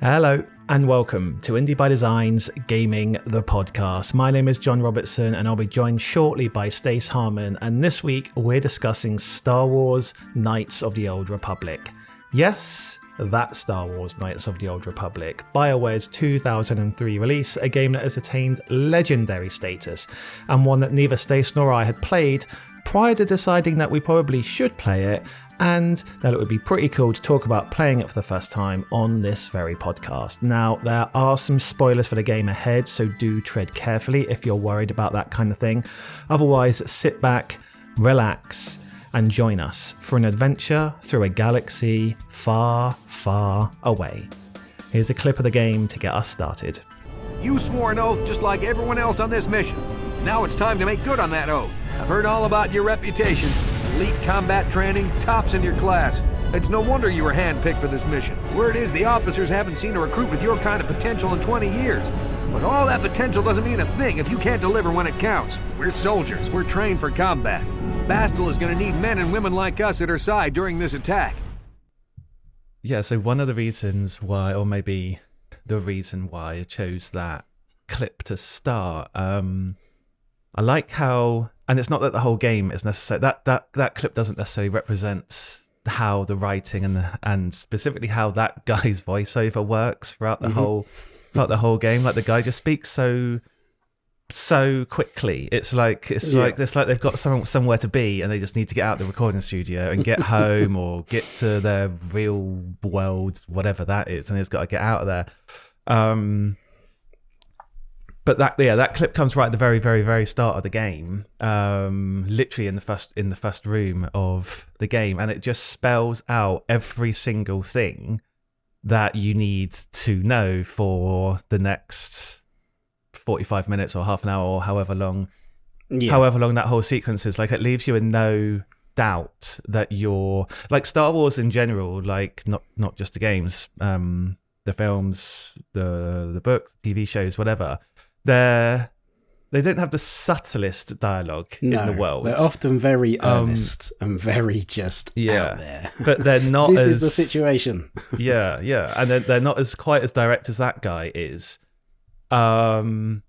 Hello and welcome to Indie by Design's Gaming the Podcast. My name is John Robertson and I'll be joined shortly by Stace Harmon, and this week we're discussing Star Wars Knights of the Old Republic. Yes, that Star Wars Knights of the Old Republic, BioWare's 2003 release, a game that has attained legendary status and one that neither Stace nor I had played prior to deciding that we probably should play it, and that it would be pretty cool to talk about playing it for the first time on this very podcast. Now, there are some spoilers for the game ahead, so do tread carefully if you're worried about that kind of thing. Otherwise, sit back, relax, and join us for an adventure through a galaxy far, far away. Here's a clip of the game to get us started. You swore an oath just like everyone else on this mission. Now it's time to make good on that oath. I've heard all about your reputation. Elite combat training, tops in your class. It's no wonder you were handpicked for this mission. Word is the officers haven't seen a recruit with your kind of potential in 20 years. But all that potential doesn't mean a thing if you can't deliver when it counts. We're soldiers. We're trained for combat. Bastel is going to need men and women like us at her side during this attack. Yeah, so one of the reasons why, or maybe the reason why I chose that clip to start, I like how, and it's not that the whole game is necessary, that clip doesn't necessarily represent how the writing and specifically how that guy's voiceover works throughout the whole game. Like, the guy just speaks so quickly. It's like they've got somewhere to be and they just need to get out of the recording studio and get home or get to their real world, whatever that is, and they've got to get out of there. But that clip comes right at the very, very, very start of the game, literally in the first room of the game, and it just spells out every single thing that you need to know for the next 45 minutes or half an hour or however long that whole sequence is. Like, it leaves you in no doubt that you're, like, Star Wars in general, like not just the games, the films, the books, TV shows, whatever. They don't have the subtlest dialogue in the world. They're often very earnest and very just out there. But they're not this is the situation. yeah, and they're not quite as direct as that guy is. But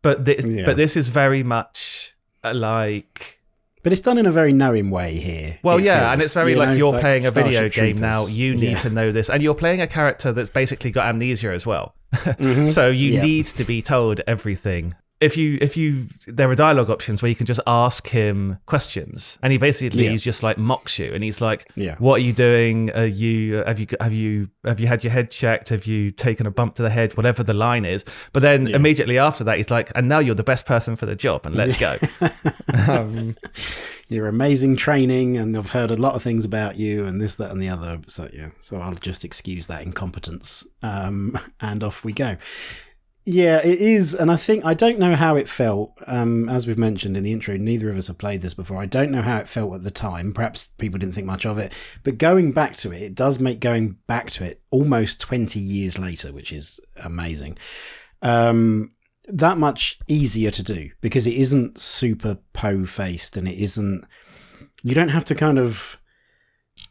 this is very much like... But it's done in a very knowing way here. Well, and it's very you're playing a video game now. You need to know this. And you're playing a character that's basically got amnesia as well. So you need to be told everything. There are dialogue options where you can just ask him questions, and he basically just like mocks you, and he's like, "What are you doing? Have you had your head checked? Have you taken a bump to the head? Whatever the line is." But then immediately after that, he's like, "And now you're the best person for the job, and let's go." You're amazing training, and I've heard a lot of things about you, and this, that, and the other. So I'll just excuse that incompetence, and off we go. Yeah, it is, and I don't know how it felt. As we've mentioned in the intro, neither of us have played this before. I don't know how it felt at the time. Perhaps people didn't think much of it, but going back to it does make going back to it almost 20 years later, which is amazing. That much easier to do because it isn't super po-faced, and you don't have to kind of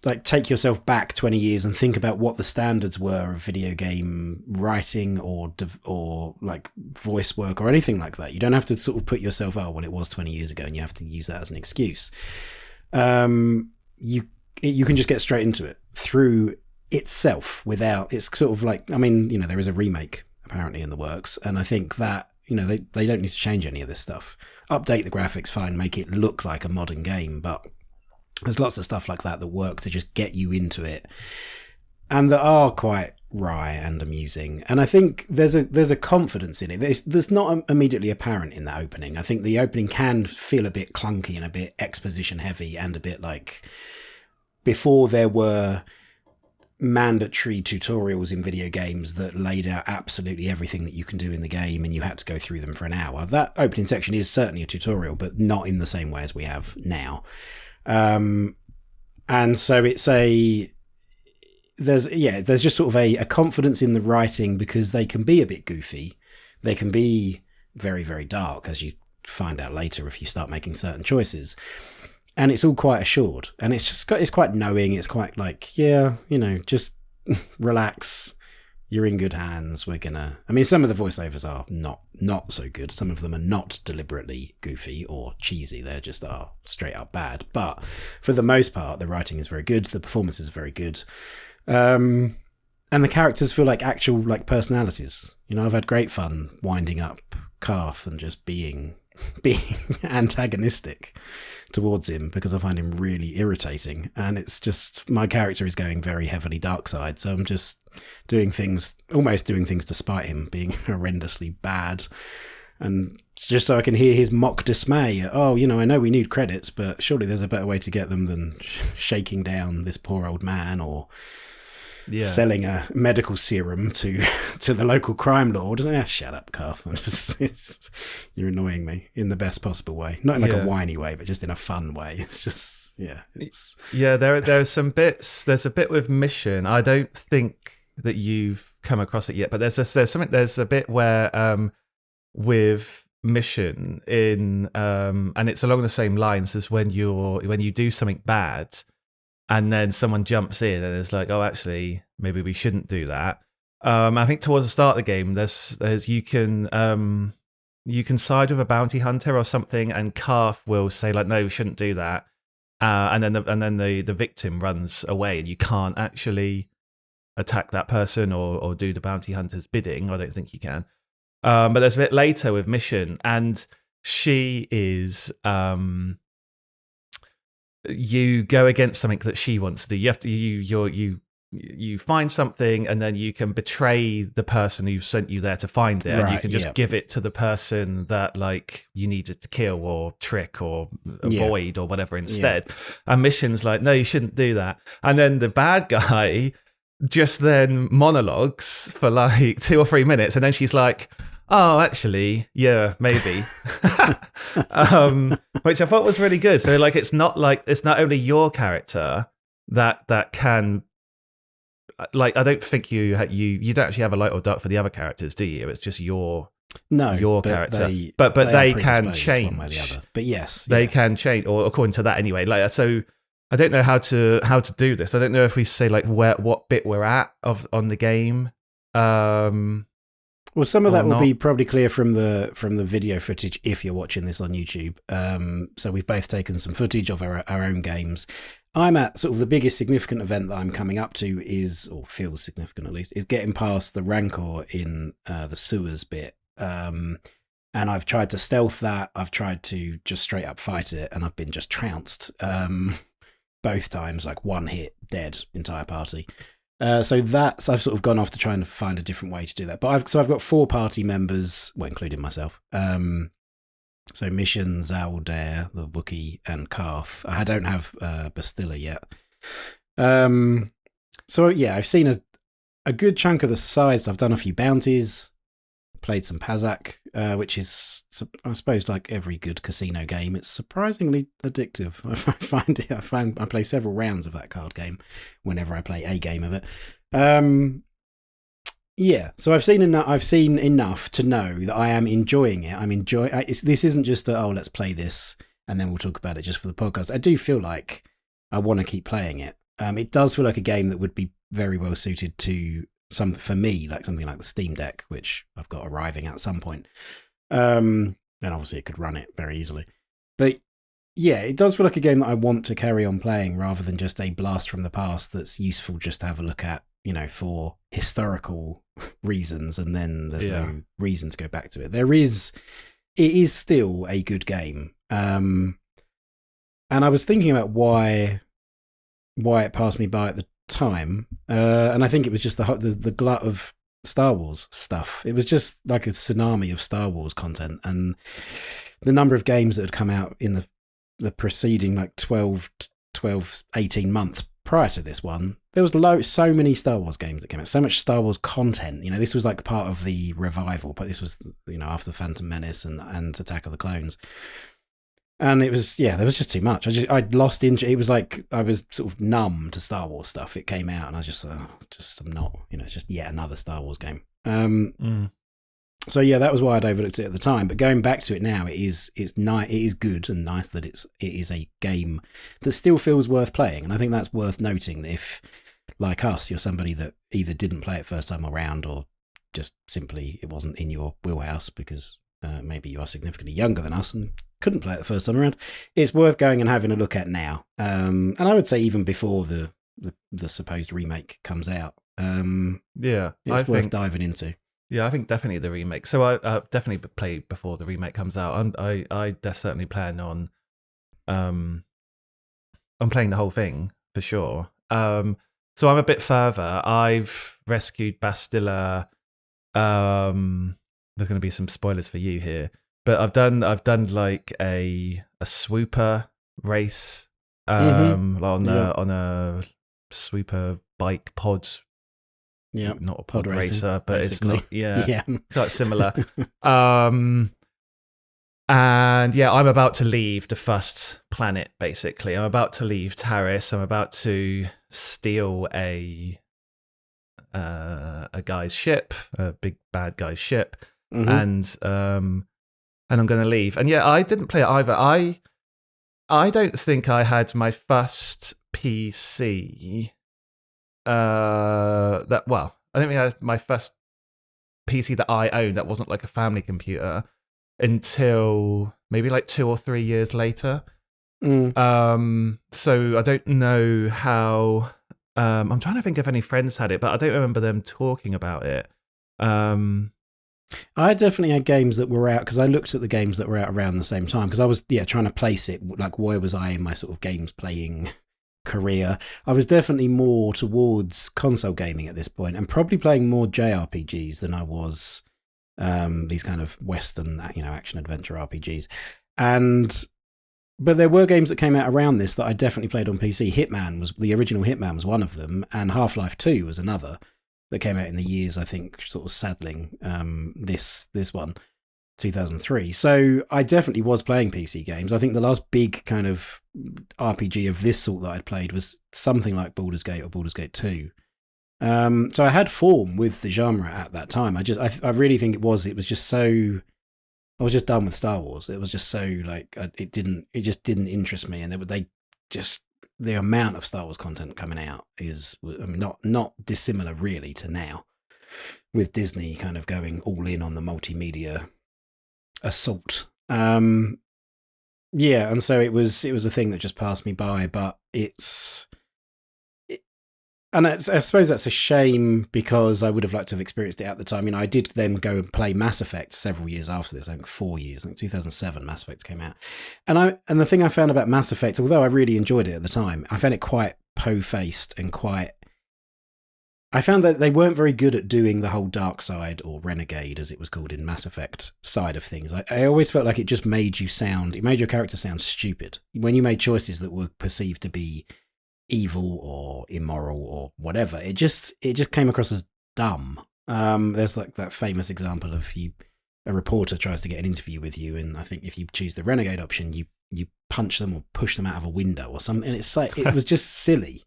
like take yourself back 20 years and think about what the standards were of video game writing or like voice work or anything like that. You don't have to sort of put yourself, it was 20 years ago, and you have to use that as an excuse. You can just get straight into it through itself without, it's sort of like, there is a remake apparently in the works, and I think that, they don't need to change any of this stuff. Update the graphics, fine, make it look like a modern game, but there's lots of stuff like that work to just get you into it, and that are quite wry and amusing. And I think there's a confidence in it. There's not immediately apparent in that opening. I think the opening can feel a bit clunky and a bit exposition heavy, and a bit like before there were mandatory tutorials in video games that laid out absolutely everything that you can do in the game, and you had to go through them for an hour. That opening section is certainly a tutorial, but not in the same way as we have now. And so there's just sort of a confidence in the writing, because they can be a bit goofy. They can be very, very dark, as you find out later if you start making certain choices. And it's all quite assured, and it's quite knowing. It's quite like, just relax, you're in good hands. We're gonna. I mean, some of the voiceovers are not so good. Some of them are not deliberately goofy or cheesy. They just are straight up bad. But for the most part, the writing is very good. The performances are very good. And the characters feel like actual like personalities. You know, I've had great fun winding up Karth and just being antagonistic towards him because I find him really irritating, and it's just my character is going very heavily dark side, so I'm just almost doing things to spite him being horrendously bad, and just so I can hear his mock dismay at, oh, you know, I know we need credits, but surely there's a better way to get them than shaking down this poor old man or selling a medical serum to the local crime lord. Shut up, Karth. You're annoying me in the best possible way. Not in like a whiny way, but just in a fun way. It's just, there's some bits. There's a bit with Mission. I don't think that you've come across it yet, but there's a bit where with Mission in and it's along the same lines as when you do something bad and then someone jumps in and it's like, oh, actually, maybe we shouldn't do that. I think towards the start of the game, there's you can side with a bounty hunter or something, and Karth will say like, no, we shouldn't do that, and then the victim runs away, and you can't actually attack that person or do the bounty hunter's bidding. I don't think you can. But there's a bit later with Mission, and she is you go against something that she wants to do. You have to you find something, and then you can betray the person who sent you there to find it, and you can just give it to the person that like you needed to kill or trick or avoid or whatever instead. And Mission's like, no, you shouldn't do that. And then the bad guy just then monologues for like 2 or 3 minutes, and then she's like, oh, actually, yeah, maybe. Which I thought was really good. So like, it's not only your character that can, like, I don't think you don't actually have a light or dark for the other characters, do you? It's just your character. But they can change one way or the other. But yes, they can change, or according to that anyway. Like, so I don't know how to do this. I don't know if we say like what bit we're at on the game. Well, some of that will be probably clear from the video footage if you're watching this on YouTube. So we've both taken some footage of our own games. I'm at sort of the biggest significant event that I'm coming up to is, or feels significant at least, is getting past the Rancor in the sewers bit. And I've tried to stealth that. I've tried to just straight up fight it, and I've been just trounced both times, like one hit, dead, entire party. So I've sort of gone off to try and find a different way to do that. But I've got 4 party members, well, including myself. So Mission, Zaldair, the Wookiee, and Karth. I don't have Bastilla yet. So yeah, I've seen a good chunk of the sides. I've done a few bounties, played some Pazak, which is, I suppose, like every good casino game, it's surprisingly addictive. I play several rounds of that card game whenever I play a game of it. So I've seen enough to know that I am enjoying it. This isn't just let's play this and then we'll talk about it just for the podcast. I do feel like I want to keep playing it. It does feel like a game that would be very well suited to for me, like something like the Steam Deck, which I've got arriving at some point. And obviously it could run it very easily. But yeah, it does feel like a game that I want to carry on playing rather than just a blast from the past that's useful just to have a look at, you know, for historical reasons, and then there's no reason to go back to it. It is still a good game. And I was thinking about why it passed me by at the time, and I think it was just the glut of Star Wars stuff. It was just like a tsunami of Star Wars content, and the number of games that had come out in the preceding like 18 months prior to this one, there was so many Star Wars games that came out, so much Star Wars content. You know, this was like part of the revival, but this was, you know, after Phantom Menace and Attack of the Clones. And it was, there was just too much. I'd lost interest. It was like I was sort of numb to Star Wars stuff. It came out and I was I'm not, you know, it's just yet another Star Wars game. So yeah, that was why I'd overlooked it at the time. But going back to it now, it's nice. It is good and nice that it is a game that still feels worth playing. And I think that's worth noting, that if like us, you're somebody that either didn't play it first time around or just simply it wasn't in your wheelhouse because maybe you are significantly younger than us and couldn't play it the first time around, it's worth going and having a look at now. And I would say even before the supposed remake comes out. It's worth diving into. Yeah, I think definitely the remake. So I definitely play before the remake comes out. And I certainly plan on playing the whole thing for sure. So I'm a bit further. I've rescued Bastilla. There's going to be some spoilers for you here, but I've done like a swooper race on a swooper bike pod. Yeah, not a pod racer, but basically. It's not. Quite similar. And yeah, I'm about to leave the first planet. Basically, I'm about to leave Taris. I'm about to steal a guy's ship, a big bad guy's ship, and I'm going to leave. And yeah, I didn't play it either. I don't think I had my first PC. I don't think I had my first PC that I owned that wasn't like a family computer until maybe like 2 or 3 years later. So I don't know how. I'm trying to think if any friends had it, but I don't remember them talking about it. I definitely had games that were out because I looked at the games that were out around the same time because I was trying to place it like where was I in my sort of games playing career. I was definitely more towards console gaming at this point and probably playing more JRPGs than I was these kind of Western action adventure RPGs. But there were games that came out around this that I definitely played on PC. The original Hitman was one of them, and Half-Life 2 was another that came out in the years, I think, sort of saddling this one, 2003. So I definitely was playing PC games. I think the last big kind of RPG of this sort that I'd played was something like Baldur's Gate or Baldur's Gate 2. So I had form with the genre at that time. I really think it was just so... I was just done with Star Wars. It was just so like it just didn't interest me, and the amount of Star Wars content coming out is not dissimilar really to now, with Disney kind of going all in on the multimedia assault. And so it was a thing that just passed me by, but I suppose that's a shame because I would have liked to have experienced it at the time. I did then go and play Mass Effect several years after this. I think 4 years. I think 2007 Mass Effect came out. And the thing I found about Mass Effect, although I really enjoyed it at the time, I found it quite po-faced and I found that they weren't very good at doing the whole dark side or renegade, as it was called in Mass Effect side of things. I always felt like it just made your character sound stupid. When you made choices that were perceived to be evil or immoral or whatever, it just came across as dumb. There's like that famous example of a reporter tries to get an interview with you, and I think if you choose the renegade option, you punch them or push them out of a window or something, and it's like it was just silly.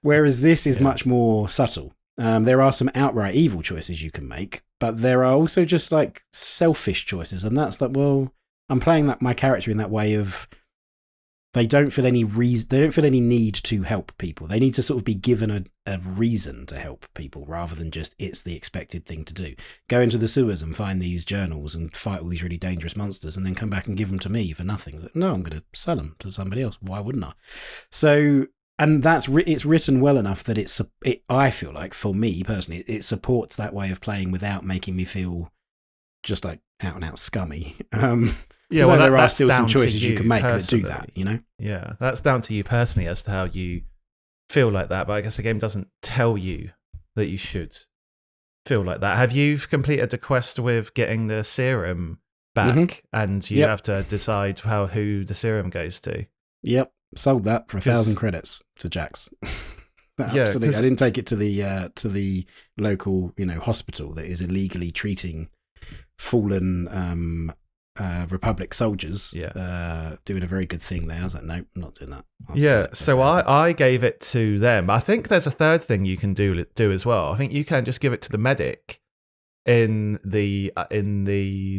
Whereas this is much more subtle. There are some outright evil choices you can make, but there are also just like selfish choices, and that's like, well, I'm playing my character in that way of they don't feel any need to help people. They need to sort of be given a reason to help people rather than just it's the expected thing to do. Go into the sewers and find these journals and fight all these really dangerous monsters and then come back and give them to me for nothing. Like, no, I'm going to sell them to somebody else. Why wouldn't I? So, and it's written well enough that I feel like, for me personally, it supports that way of playing without making me feel just like out and out scummy. Yeah, well, there are still some choices you can make that do that, Yeah, that's down to you personally as to how you feel like that. But I guess the game doesn't tell you that you should feel like that. Have you completed the quest with getting the serum back, and you have to decide who the serum goes to? Yep, sold that for 1,000 credits to Jax. Absolutely, I didn't take it to the local hospital that is illegally treating fallen Republic soldiers, doing a very good thing there. I was like, nope, I'm not doing that. So I gave it to them. I think there's a third thing you can do as well. I think you can just give it to the medic in the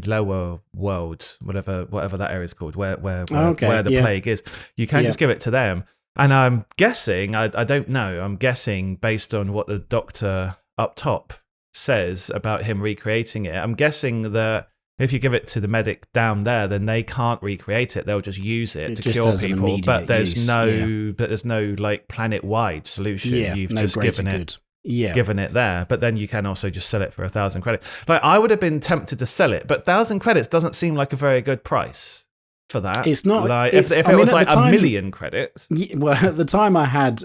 lower world, whatever that area is called, where the plague is. You can just give it to them. And I'm guessing, I don't know, I'm guessing based on what the doctor up top says about him recreating it, I'm guessing that if you give it to the medic down there, then they can't recreate it. They'll just use it to cure people. But there's no like planet-wide solution. You've just given it there. But then you can also just sell it for 1,000 credits. Like, I would have been tempted to sell it, but 1,000 credits doesn't seem like a very good price for that. It's not. Like, if it was like a million credits. Well, at the time I had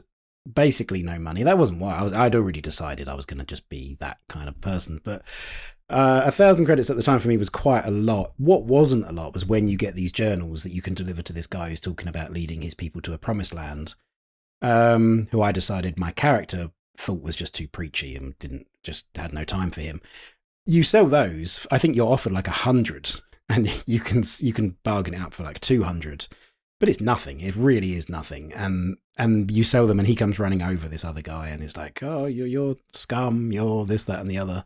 basically no money. That wasn't why. I'd already decided I was going to just be that kind of person. But 1,000 credits at the time for me was quite a lot. What wasn't a lot was when you get these journals that you can deliver to this guy who's talking about leading his people to a promised land, who I decided my character thought was just too preachy and had no time for him. You sell those. I think you're offered like 100, and you can bargain it out for like 200. But it's nothing. It really is nothing. And you sell them, and he comes running over this other guy, and is like, "Oh, you're scum. You're this, that, and the other."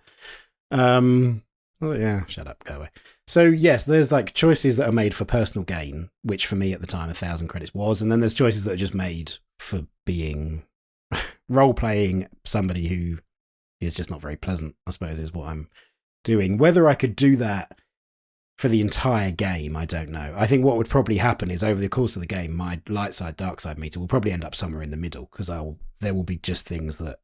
Oh yeah, shut up, go away. So yes, there's like choices that are made for personal gain, which for me at the time 1,000 credits was, and then there's choices that are just made for being role playing somebody who is just not very pleasant, I suppose, is what I'm doing. Whether I could do that for the entire game, I don't know. I think what would probably happen is over the course of the game, my light side, dark side meter will probably end up somewhere in the middle, because there will be just things that,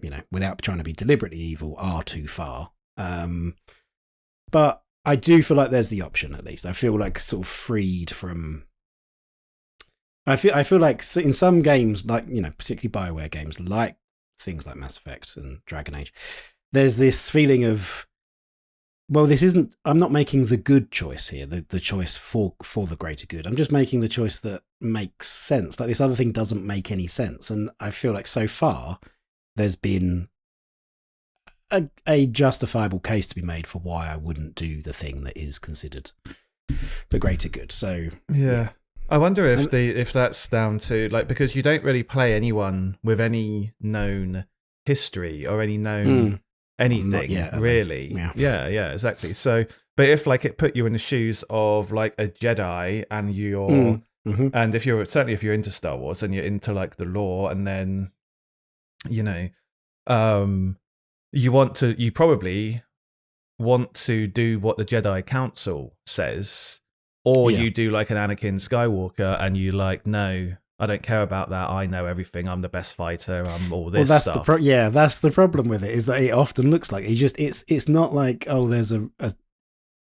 you know, without trying to be deliberately evil, are too far. But I do feel like there's the option, at least. I feel like sort of freed from... I feel like in some games, like, you know, particularly BioWare games, like things like Mass Effect and Dragon Age, there's this feeling of, well, I'm not making the good choice here, the choice for the greater good. I'm just making the choice that makes sense. Like, this other thing doesn't make any sense. And I feel like so far there's been a justifiable case to be made for why I wouldn't do the thing that is considered the greater good. So yeah. I wonder if that's down to, like, because you don't really play anyone with any known history or any known anything, really. Yeah, exactly. So, but if like it put you in the shoes of like a Jedi, and you're, and if you're into Star Wars and you're into like the lore, and then, you know, you probably want to do what the Jedi Council says. Or you do like an Anakin Skywalker, and you like, no, I don't care about that. I know everything. I'm the best fighter. I'm all this stuff. That's the problem with it, is that it often looks like it's not like, oh, there's a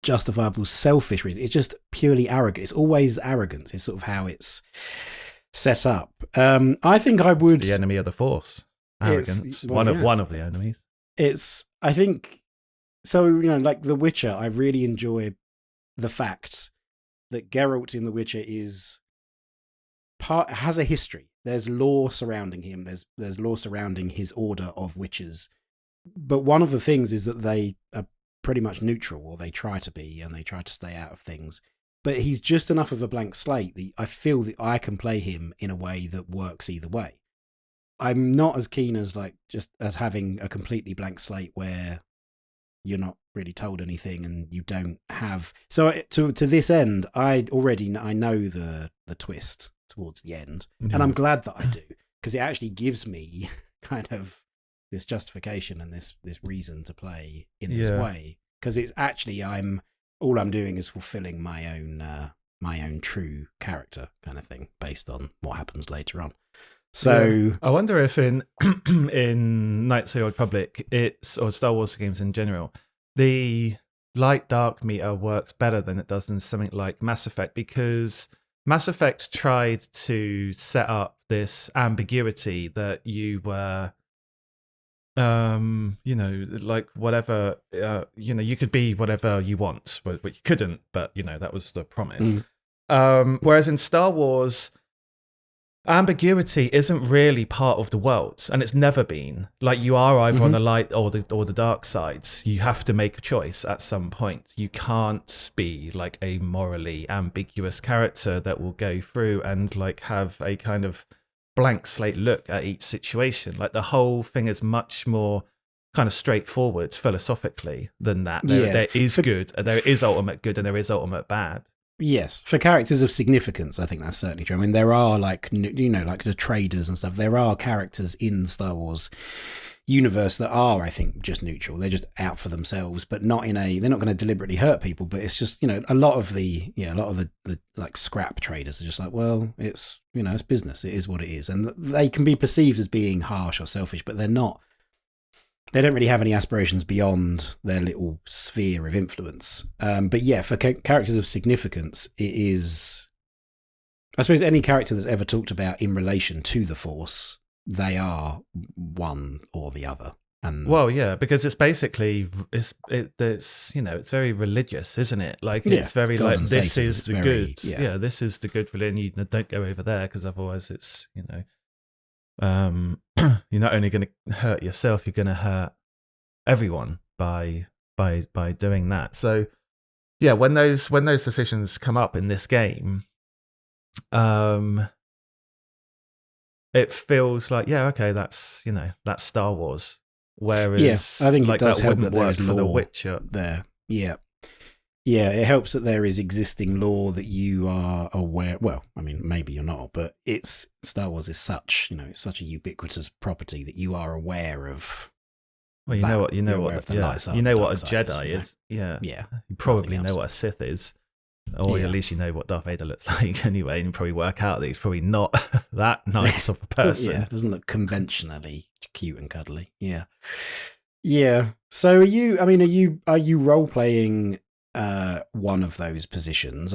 justifiable selfish reason. It's just purely arrogant. It's always arrogance. It's sort of how it's set up. I think I would. It's the enemy of the Force. Arrogance. One of the enemies. I think so. You know, like The Witcher, I really enjoy the fact that Geralt in The Witcher has a history. There's lore surrounding him. There's lore surrounding his order of witches. But one of the things is that they are pretty much neutral, or they try to be, and they try to stay out of things. But he's just enough of a blank slate that I feel that I can play him in a way that works either way. I'm not as keen as like just as having a completely blank slate where you're not really told anything and you don't have. So to this end, I know the twist towards the end, and I'm glad that I do, because it actually gives me kind of this justification and this reason to play in this way, because it's actually all I'm doing is fulfilling my own true character kind of thing based on what happens later on. So I wonder if in Knights of the Old Republic, or Star Wars games in general, the light dark meter works better than it does in something like Mass Effect, because Mass Effect tried to set up this ambiguity that you were, you know, like whatever, you know, you could be whatever you want, but you couldn't. But you know, that was the promise. Whereas in Star Wars, ambiguity isn't really part of the world, and it's never been. Like, you are either on the light or the dark sides. You have to make a choice at some point. You can't be like a morally ambiguous character that will go through and like have a kind of blank slate look at each situation. Like, the whole thing is much more kind of straightforward philosophically than that. There is good, there is ultimate good, and there is ultimate bad. Yes, for characters of significance, I think that's certainly true. I mean, there are like like the traders and stuff. There are characters in Star Wars universe that are, I think, just neutral. They're just out for themselves, but not in a. They're not going to deliberately hurt people. But it's just a lot of the like scrap traders are just like, well, it's it's business. It is what it is, and they can be perceived as being harsh or selfish, but they're not. They don't really have any aspirations beyond their little sphere of influence. But yeah, for characters of significance, it is, I suppose, any character that's ever talked about in relation to the Force, they are one or the other. And well, yeah, because it's basically it's very religious, isn't it? Like it's very it's like this Satan. is It's the very, good, yeah, this is the good religion. You don't go over there because otherwise it's you're not only going to hurt yourself, you're going to hurt everyone by doing that. So yeah, when those decisions come up in this game, it feels like, yeah, okay, that's that's Star Wars. Whereas I think like, it does that help wouldn't that there work is for The lore Witcher. there. Yeah, it helps that there is existing lore that you are aware. Well, I mean, maybe you're not, but it's Star Wars is such it's such a ubiquitous property that you are aware of. Well, you know what a Jedi is. Yeah, yeah. You probably know what a Sith is, or at least you know what Darth Vader looks like anyway, and you probably work out that he's probably not that nice of a person. Doesn't look conventionally cute and cuddly. Yeah. So are you role playing one of those positions?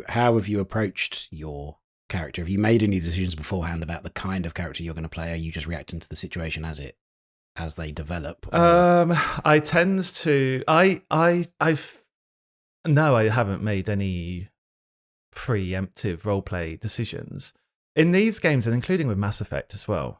How have you approached your character? Have you made any decisions beforehand about the kind of character you're going to play? Are you just reacting to the situation as they develop? I tend to I haven't made any preemptive roleplay decisions in these games, and including with Mass Effect as well.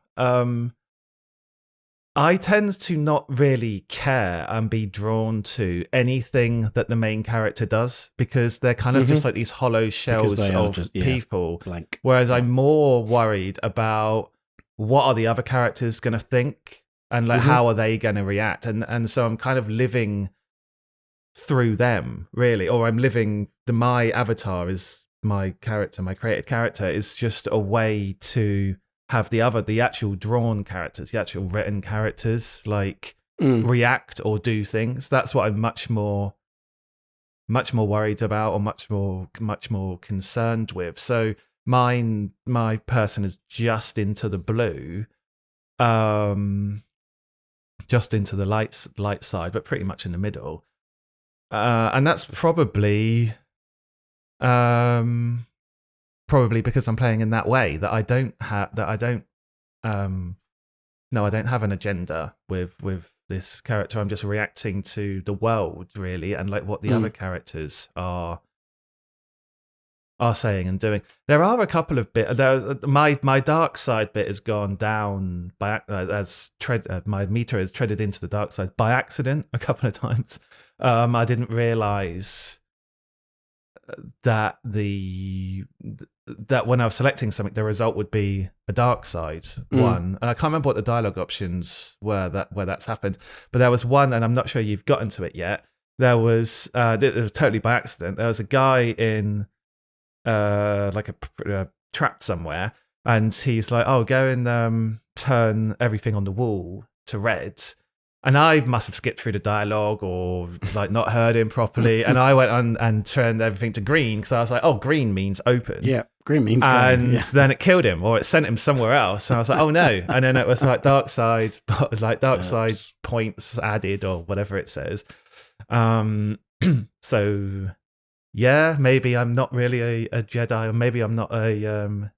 I tend to not really care and be drawn to anything that the main character does, because they're kind of just like these hollow shells of people. Blank. Whereas I'm more worried about what are the other characters going to think, and like how are they going to react, and so I'm kind of living through them, really, or I'm living my avatar is my character, my created character is just a way to have the actual drawn characters, the actual written characters, like react or do things. That's what I'm much more worried about, or much more concerned with. So my person is just into the blue, just into the light side, but pretty much in the middle. And that's probably because I'm playing in that way, that I don't have an agenda with this character. I'm just reacting to the world, really, and like what the other characters are saying and doing. There are a couple of my dark side bit has gone down by my meter has treaded into the dark side by accident a couple of times. I didn't realize that that when I was selecting something, the result would be a dark side one, and I can't remember what the dialogue options were where that's happened. But there was one, and I'm not sure you've gotten to it yet. There was it was totally by accident. There was a guy in like a trapped somewhere, and he's like, "Oh, go and turn everything on the wall to red." And I must have skipped through the dialogue or like not heard him properly. And I went on and turned everything to green, because I was like, oh, green means open. Yeah, green means and then it killed him, or it sent him somewhere else. And I was like, oh no. And then it was like dark side points added, or whatever it says. So yeah, maybe I'm not really a Jedi, or maybe I'm not a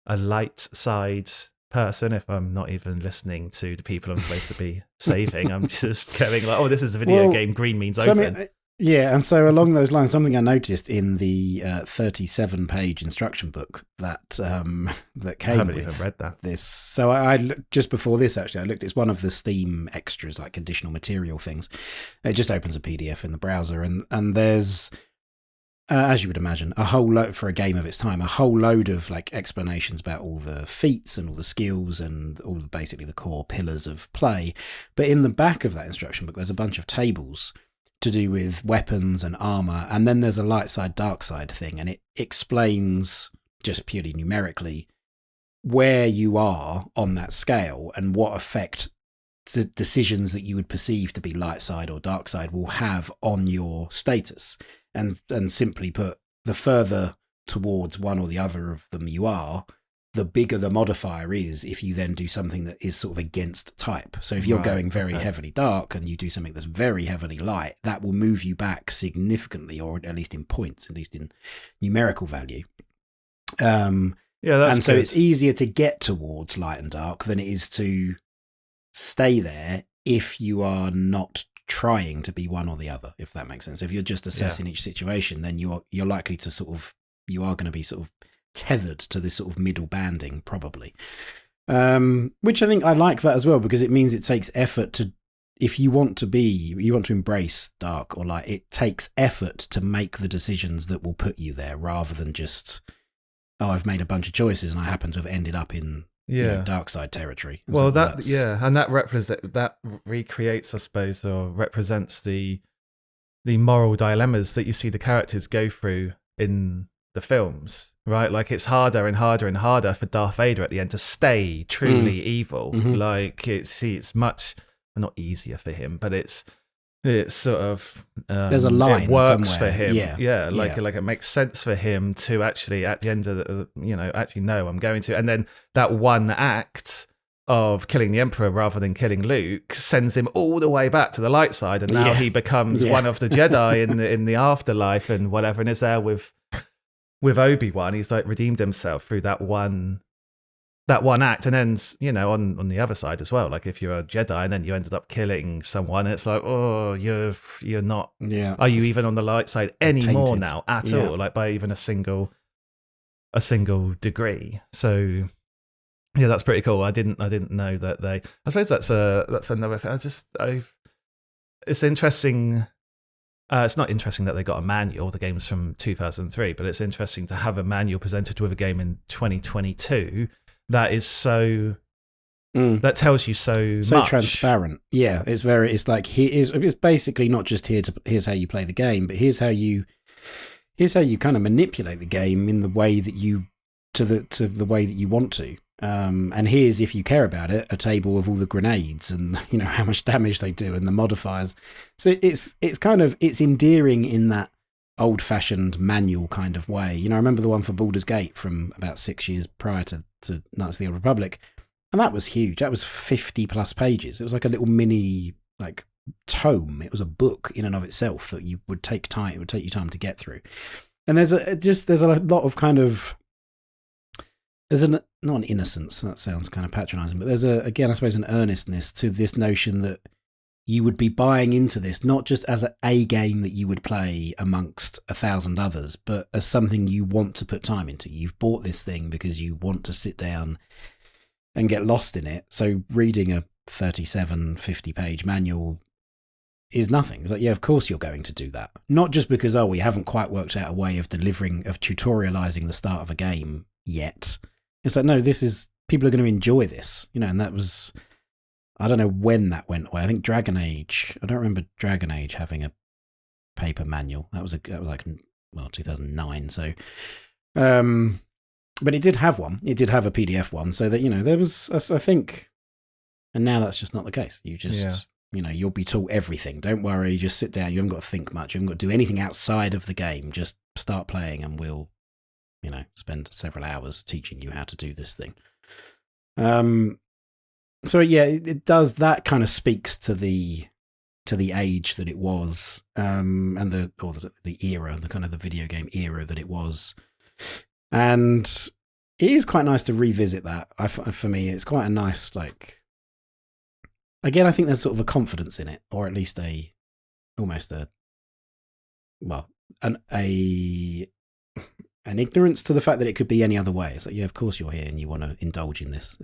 light side person if I'm not even listening to the people I'm supposed to be saving. I'm just going like, oh, this is a video game, green means open. And so along those lines, something I noticed in the 37-page instruction book that came with I haven't even read that. This. So I just before this, actually, I looked. It's one of the Steam extras, like additional material things. It just opens a PDF in the browser, and there's as you would imagine, a whole load for a game of its time, a whole load of like explanations about all the feats and all the skills and all basically the core pillars of play. But in the back of that instruction book, there's a bunch of tables to do with weapons and armor, and then there's a light side, dark side thing, and it explains just purely numerically where you are on that scale and what effect decisions that you would perceive to be light side or dark side will have on your status. And simply put, the further towards one or the other of them you are, the bigger the modifier is if you then do something that is sort of against type. So if you're going very heavily dark and you do something that's very heavily light, that will move you back significantly, or at least in points, at least in numerical value. That's and so good. it's easier to get towards light and dark than it is to stay there if you are not trying to be one or the other, if that makes sense. If you're just assessing each situation, then you're likely to you are going to be sort of tethered to this sort of middle banding, probably. Which I think I like that as well, because it means it takes effort to, if you want to embrace dark or light, it takes effort to make the decisions that will put you there, rather than just, I've made a bunch of choices and I happen to have ended up in dark side territory. And and that recreates, I suppose, or represents the moral dilemmas that you see the characters go through in the films, right? Like, it's harder and harder and harder for Darth Vader at the end to stay truly evil. Mm-hmm. Like, it's much not easier for him, but it's sort of there's a line. It works somewhere. for him. Like it makes sense for him to actually, at the end of the, actually, no, I'm going to. And then that one act of killing the Emperor rather than killing Luke sends him all the way back to the light side, and now he becomes one of the Jedi in the afterlife and whatever, and is there with Obi-Wan. He's like redeemed himself through that one act. And then, on the other side as well, like, if you're a Jedi and then you ended up killing someone, it's like, oh, you're not, are you even on the light side anymore tainted now at all, like, by even a single degree. So that's pretty cool. I didn't know that I suppose that's another thing. It's interesting. It's not interesting that they got a manual. The game's from 2003, but it's interesting to have a manual presented with a game in 2022 that is that tells you so much. Transparent. Yeah, it's basically not just here's how you play the game, but here's how you kind of manipulate the game in the way that you to the way that you want to. And here's, if you care about it, a table of all the grenades and how much damage they do and the modifiers. So it's endearing in that old-fashioned manual kind of way. I remember the one for Baldur's Gate from about 6 years prior to Knights of the Old Republic, and that was huge. That was 50 plus pages. It was like a little mini tome. It was a book in and of itself that you would take time. It would take you time to get through. And there's a lot of kind of, not an innocence, that sounds kind of patronizing, but there's I suppose an earnestness to this notion that you would be buying into this, not just as a game that you would play amongst 1,000 others, but as something you want to put time into. You've bought this thing because you want to sit down and get lost in it. So reading a 37, 50 page manual is nothing. It's like, yeah, of course you're going to do that. Not just because, we haven't quite worked out a way of tutorializing the start of a game yet. It's like, no, people are going to enjoy this, and that was, I don't know when that went away. I think Dragon Age, I don't remember Dragon Age having a paper manual. That was 2009. So, but it did have one. It did have a PDF one, so that, there was, I think, and now that's just not the case. You just, you'll be taught everything. Don't worry, just sit down. You haven't got to think much. You haven't got to do anything outside of the game. Just start playing and we'll, spend several hours teaching you how to do this thing. So yeah, it does, that kind of speaks to the age that it was, and the era, the kind of the video game era that it was. And it is quite nice to revisit that. For me, it's quite a nice, again, I think there's sort of a confidence in it, or at least an ignorance to the fact that it could be any other way. It's like, yeah, of course you're here and you want to indulge in this.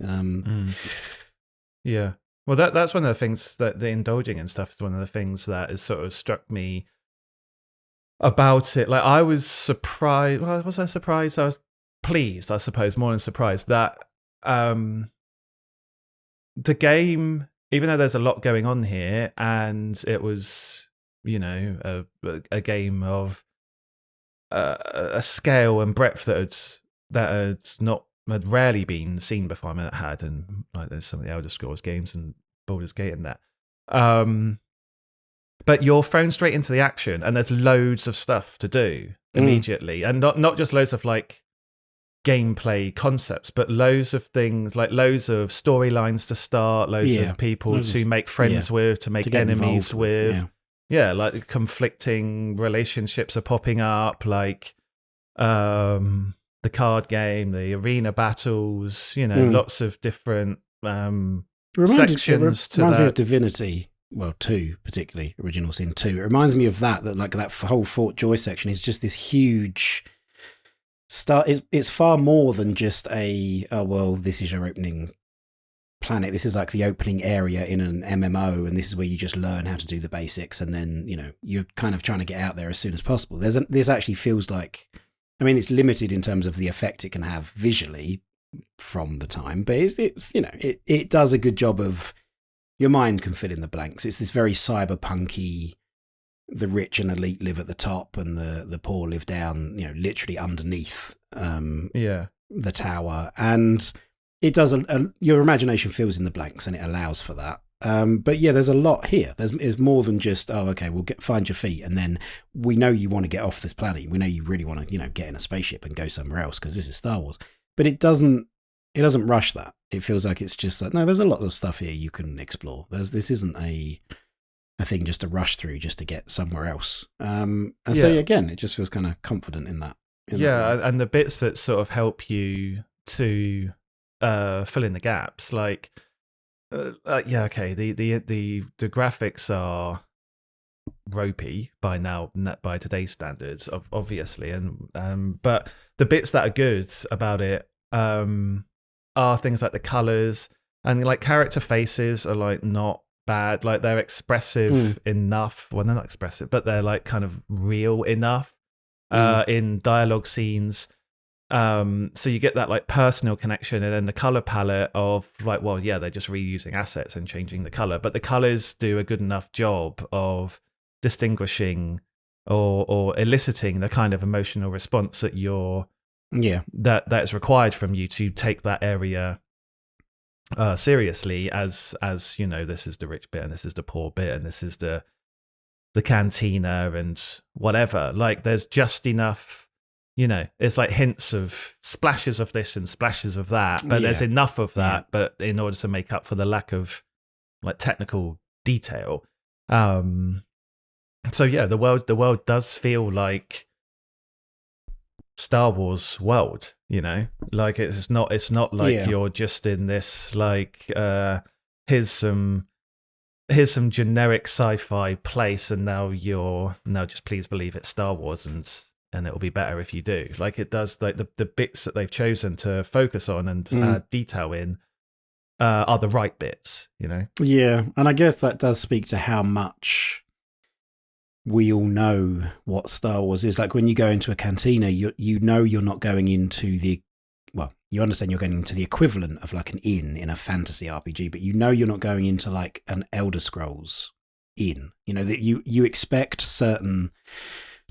Yeah. Well, that's one of the things that the indulging and stuff is one of the things that has sort of struck me about it. Like, I was surprised. Well, was I surprised? I was pleased, I suppose, more than surprised that the game, even though there's a lot going on here and it was a game of a scale and breadth that had rarely been seen before. I mean, it had, and like there's some of the Elder Scrolls games and Baldur's Gate and that. But you're thrown straight into the action, and there's loads of stuff to do immediately, and not just loads of like gameplay concepts, but loads of things, like loads of storylines to start, loads of people to make friends with, to make enemies with. Yeah, like conflicting relationships are popping up, like the card game, the arena battles, lots of different sections to that. It reminds me of Divinity. Well, 2 particularly, Original Sin 2. It reminds me of that like that whole Fort Joy section is just this huge start. It's far more than just this is your opening planet. This is like the opening area in an MMO, and this is where you just learn how to do the basics, and then you're kind of trying to get out there as soon as possible. This actually feels like, I mean, it's limited in terms of the effect it can have visually from the time, but it does a good job of your mind can fill in the blanks. It's this very cyberpunky, the rich and elite live at the top and the poor live down, literally underneath the tower. And it does, your imagination fills in the blanks and it allows for that. But yeah, there's a lot here. There's more than just, we'll find your feet. And then we know you want to get off this planet. We know you really want to, get in a spaceship and go somewhere else because this is Star Wars. But it doesn't rush that. It feels like it's just like, no, there's a lot of stuff here you can explore. This isn't a thing just to rush through just to get somewhere else. So again, it just feels kind of confident in that. And the bits that sort of help you to fill in the gaps, like the graphics are ropey by today's standards, obviously, and but the bits that are good about it are things like the colors, and like character faces are like not bad, like they're expressive enough. Well, they're not expressive, but they're like kind of real enough in dialogue scenes. So you get that like personal connection, and then the color palette of like, they're just reusing assets and changing the color, but the colors do a good enough job of distinguishing or eliciting the kind of emotional response that that is required from you to take that area seriously as this is the rich bit and this is the poor bit and this is the cantina and whatever. Like there's just enough, it's like hints of splashes of this and splashes of that, but there's enough of that, but in order to make up for the lack of like technical detail. So yeah, the world does feel like Star Wars world, like it's not like you're just in this like here's some generic sci-fi place and now just please believe it's Star Wars and it'll be better if you do. Like it does, like the bits that they've chosen to focus on and add detail in are the right bits, Yeah, and I guess that does speak to how much we all know what Star Wars is. Like when you go into a cantina, you're not going into you understand you're going into the equivalent of like an inn in a fantasy RPG, but you're not going into like an Elder Scrolls inn. That you expect certain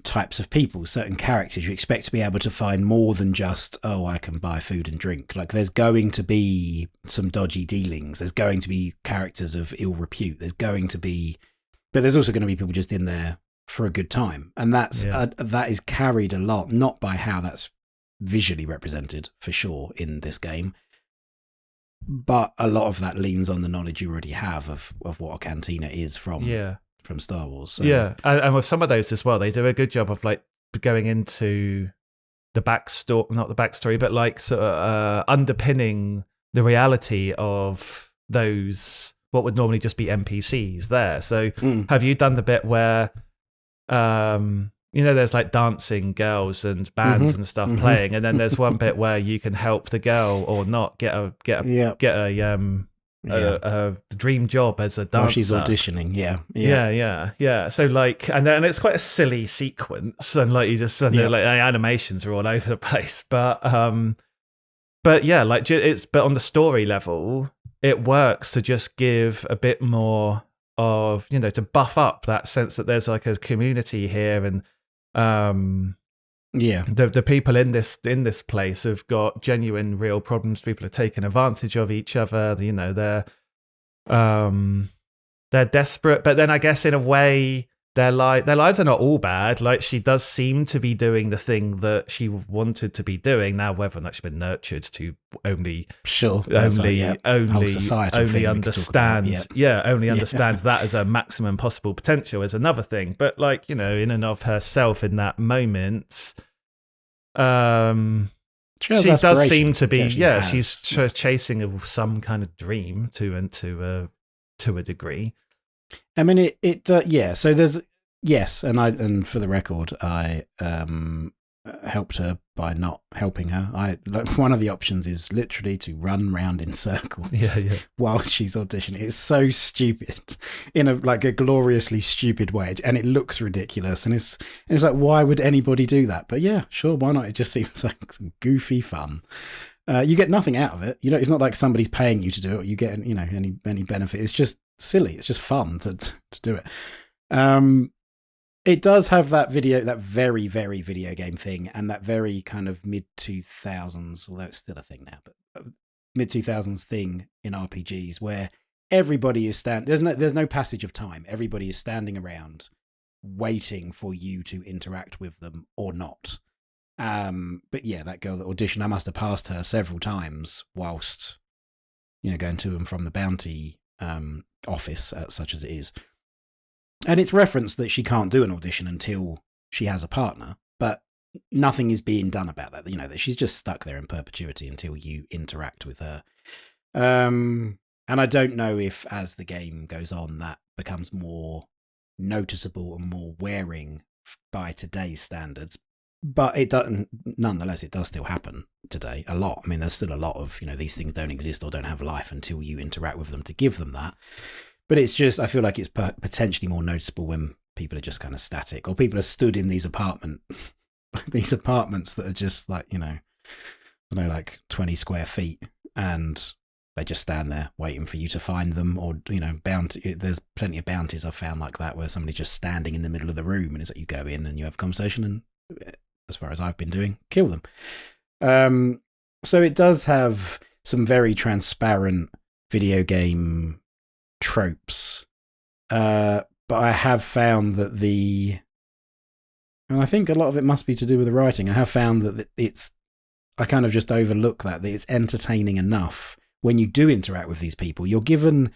types of people, certain characters. You expect to be able to find more than just, I can buy food and drink. Like there's going to be some dodgy dealings. There's going to be characters of ill repute. But there's also going to be people just in there for a good time. And that is carried a lot, not by how that's visually represented for sure in this game, but a lot of that leans on the knowledge you already have of what a cantina is from Star Wars. So. Yeah, and with some of those as well, they do a good job of like going into the backstory, not the backstory, but like sort of underpinning the reality of those what would normally just be NPCs there. So have you done the bit where there's like dancing girls and bands and stuff playing, and then there's one bit where you can help the girl or not get a dream job as a dancer. While she's auditioning, yeah. So like, and it's quite a silly sequence, and like you just like the animations are all over the place, but yeah, like but on the story level, it works to just give a bit more to buff up that sense that there's like a community here, and the people in this place have got genuine, real problems. People are taking advantage of each other. They're desperate, but then I guess in a way their lives are not all bad. Like, she does seem to be doing the thing that she wanted to be doing. Now, whether or not she's been nurtured to only understands that as a maximum possible potential is another thing. But like, in and of herself in that moment, she does seem to be, she's chasing some kind of dream to a degree. I mean, so there's, yes. And for the record, I helped her by not helping her. One of the options is literally to run round in circles while she's auditioning. It's so stupid in a gloriously stupid way. And it looks ridiculous. And it's like, why would anybody do that? But yeah, sure. Why not? It just seems like some goofy fun. You get nothing out of it. It's not like somebody's paying you to do it. Or you get, any benefit. It's just silly. It's just fun to do it. It does have that very, very video game thing, and that very kind of mid-2000s, although it's still a thing now, but mid-2000s thing in RPGs where everybody is there's no passage of time. Everybody is standing around waiting for you to interact with them or not. But yeah, that girl that auditioned, I must have passed her several times whilst, going to and from the bounty office, such as it is. And it's referenced that she can't do an audition until she has a partner, but nothing is being done about that. That she's just stuck there in perpetuity until you interact with her. And I don't know if, as the game goes on, that becomes more noticeable and more wearing by today's standards. But it doesn't. Nonetheless, it does still happen today a lot. I mean, there's still a lot of these things don't exist or don't have life until you interact with them to give them that. But it's just, I feel like it's potentially more noticeable when people are just kind of static, or people are stood in these apartments that are just like, like 20 square feet, and they just stand there waiting for you to find them. Or, there's plenty of bounties I've found like that, where somebody's just standing in the middle of the room, and it's like you go in and you have a conversation, and as far as I've been doing, kill them. So it does have some very transparent video game tropes, but I have found that and I think a lot of it must be to do with the writing. I have found that I kind of just overlook that it's entertaining enough when you do interact with these people. You're given,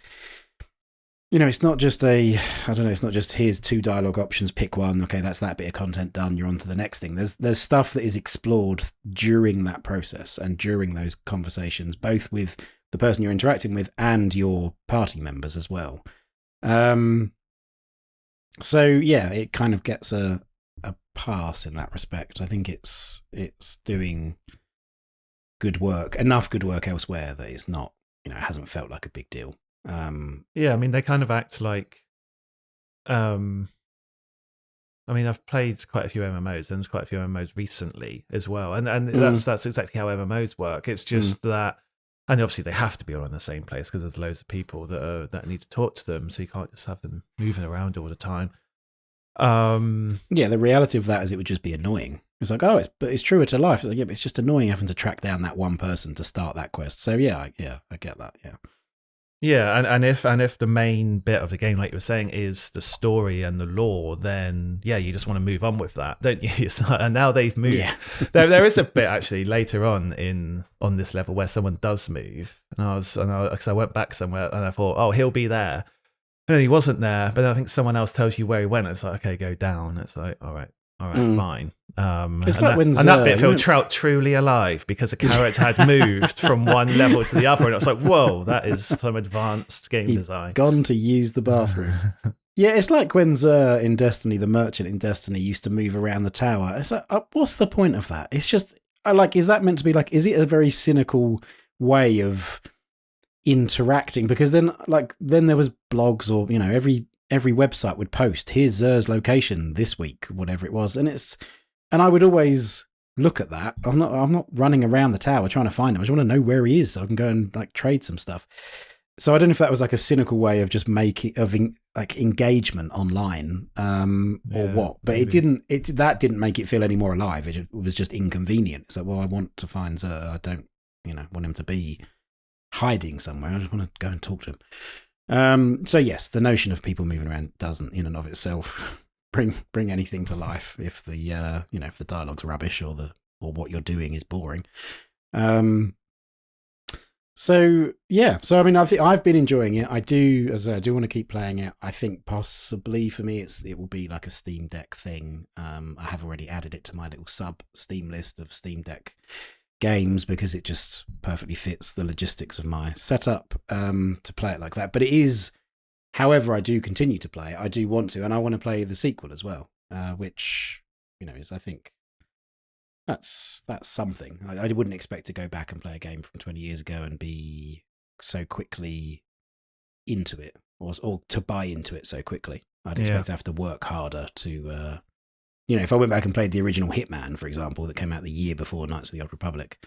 it's not just it's not just here's 2 dialogue options, pick one. Okay, that's that bit of content done. You're on to the next thing. There's stuff that is explored during that process and during those conversations, both with the person you're interacting with and your party members as well. So yeah, it kind of gets a pass in that respect. I think it's doing good work, enough good work elsewhere that it's not, it hasn't felt like a big deal. Yeah, I mean, they kind of act like, I mean, I've played quite a few MMOs, and there's quite a few MMOs recently as well, and that's exactly how MMOs work. It's just that, and obviously they have to be all in the same place because there's loads of people that need to talk to them, so you can't just have them moving around all the time. Yeah, the reality of that is it would just be annoying. It's like, but it's truer to life. It's like, yeah, but it's just annoying having to track down that one person to start that quest. So yeah, I get that. Yeah, and if the main bit of the game, like you were saying, is the story and the lore, then yeah, you just want to move on with that, don't you? And now they've moved. Yeah. there is a bit actually later on this level where someone does move, because I went back somewhere and I thought, oh, he'll be there, and he wasn't there. But I think someone else tells you where he went. It's like, okay, go down. It's like, all right, fine. That bit felt truly alive because the character had moved from one level to the other, and it was like, whoa, that is some advanced game design. Gone to use the bathroom. Yeah, it's like when Xur in Destiny, the merchant in Destiny, used to move around the tower. It's like, what's the point of that? It's just, is that meant to be is it a very cynical way of interacting? Because then there was blogs, or every website would post, here's Xur's location this week, whatever it was, and I would always look at that. I'm not running around the tower trying to find him. I just want to know where he is so I can go and trade some stuff. So I don't know if that was like a cynical way of just like engagement online, or what. But maybe. That didn't make it feel any more alive. It was just inconvenient. It's like, well, I want to find Zer. I don't, want him to be hiding somewhere. I just want to go and talk to him. So yes, the notion of people moving around doesn't, in and of itself, bring anything to life if the if the dialogue's rubbish or what you're doing is boring. So I mean, I think I've been enjoying it. I do want to keep playing it. I think possibly for me, it will be like a Steam Deck thing. I have already added it to my little sub Steam list of Steam Deck games because it just perfectly fits the logistics of my setup to play it like that. But it is, however, I do continue to play it. I do want to, and I want to play the sequel as well, which is, I think, that's something. I wouldn't expect to go back and play a game from 20 years ago and be so quickly into it, or to buy into it so quickly. I'd expect to have to work harder to, if I went back and played the original Hitman, for example, that came out the year before Knights of the Old Republic,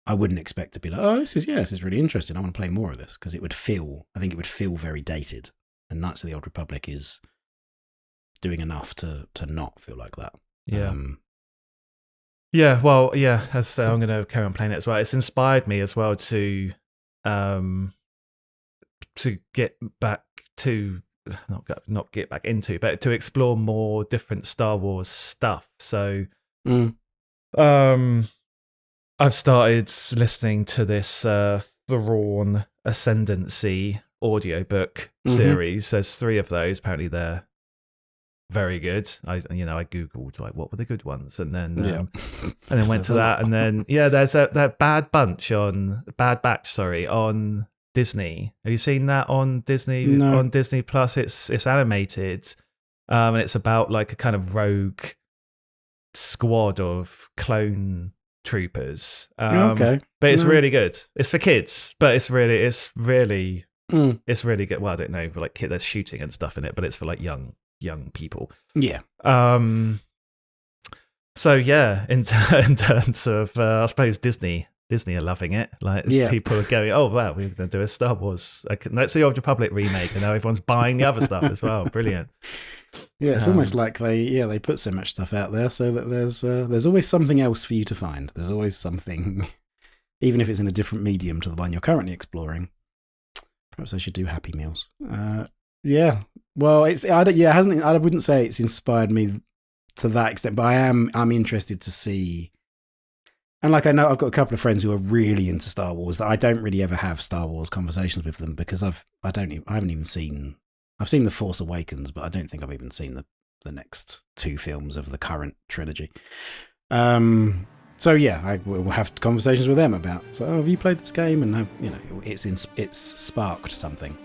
I wouldn't expect to be like, oh, this is really interesting. I want to play more of this, because I think it would feel very dated. And Knights of the Old Republic is doing enough to not feel like that. Yeah. As I'm going to carry on playing it as well. It's inspired me as well to get back to, not get back into, but to explore more different Star Wars stuff. So I've started listening to this Thrawn Ascendancy audiobook series. There's 3 of those. Apparently they're very good. I googled like what were the good ones, and then went to that, and then there's that Bad Batch on Disney. Have you seen that on Disney? No. On Disney Plus? It's animated, and it's about like a kind of rogue squad of clone troopers. But it's really good. It's for kids, but it's really good. Well, I don't know, but like there's shooting and stuff in it, but it's for like young people. So in terms of I suppose Disney are loving it. Like people are going, oh wow, we're going to do a Star Wars, let's see, Old Republic remake, and now everyone's buying the other stuff as well. Brilliant. It's almost like they put so much stuff out there so that there's always something else for you to find. There's always something, even if it's in a different medium to the one you're currently exploring. Perhaps I should do Happy Meals. Well, I wouldn't say it's inspired me to that extent, but I'm interested to see. And like, I know I've got a couple of friends who are really into Star Wars that I don't really ever have Star Wars conversations with them, because I've seen The Force Awakens, but I don't think I've even seen the next 2 films of the current trilogy. I will have conversations with them about, have you played this game? And it's sparked something.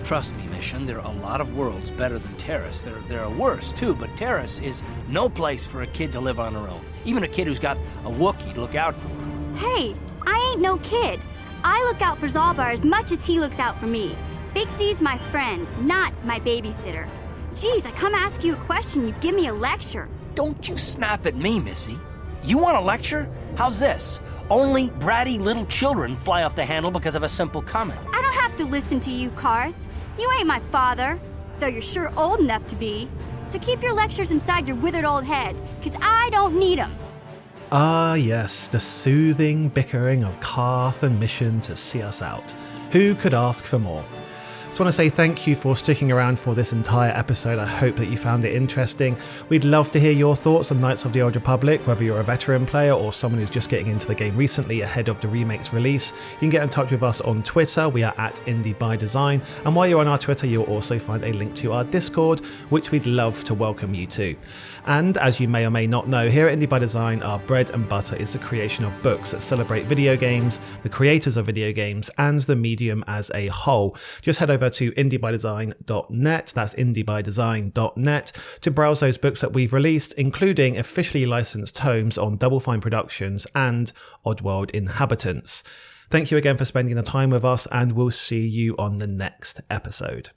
Trust me, Mission, there are a lot of worlds better than Terrace. There are worse, too, but Terrace is no place for a kid to live on her own. Even a kid who's got a Wookiee to look out for. Hey, I ain't no kid. I look out for Zalbar as much as he looks out for me. Big C's my friend, not my babysitter. Geez, I come ask you a question, you give me a lecture. Don't you snap at me, Missy. You want a lecture? How's this? Only bratty little children fly off the handle because of a simple comment. I don't have to listen to you, Karth. You ain't my father, though you're sure old enough to be. So keep your lectures inside your withered old head, because I don't need them. Ah, yes, the soothing bickering of Karth and Mission to see us out. Who could ask for more? Just want to say thank you for sticking around for this entire episode. I hope that you found it interesting. We'd love to hear your thoughts on Knights of the Old Republic, whether you're a veteran player or someone who's just getting into the game recently ahead of the remake's release. You can get in touch with us on Twitter. We are at Indie by Design. And while you're on our Twitter, you'll also find a link to our Discord, which we'd love to welcome you to. And as you may or may not know, here at Indie by Design, our bread and butter is the creation of books that celebrate video games, the creators of video games, and the medium as a whole. Just head over to indiebydesign.net, that's indiebydesign.net, to browse those books that we've released, including officially licensed tomes on Double Fine Productions and Oddworld Inhabitants. Thank you again for spending the time with us, and we'll see you on the next episode.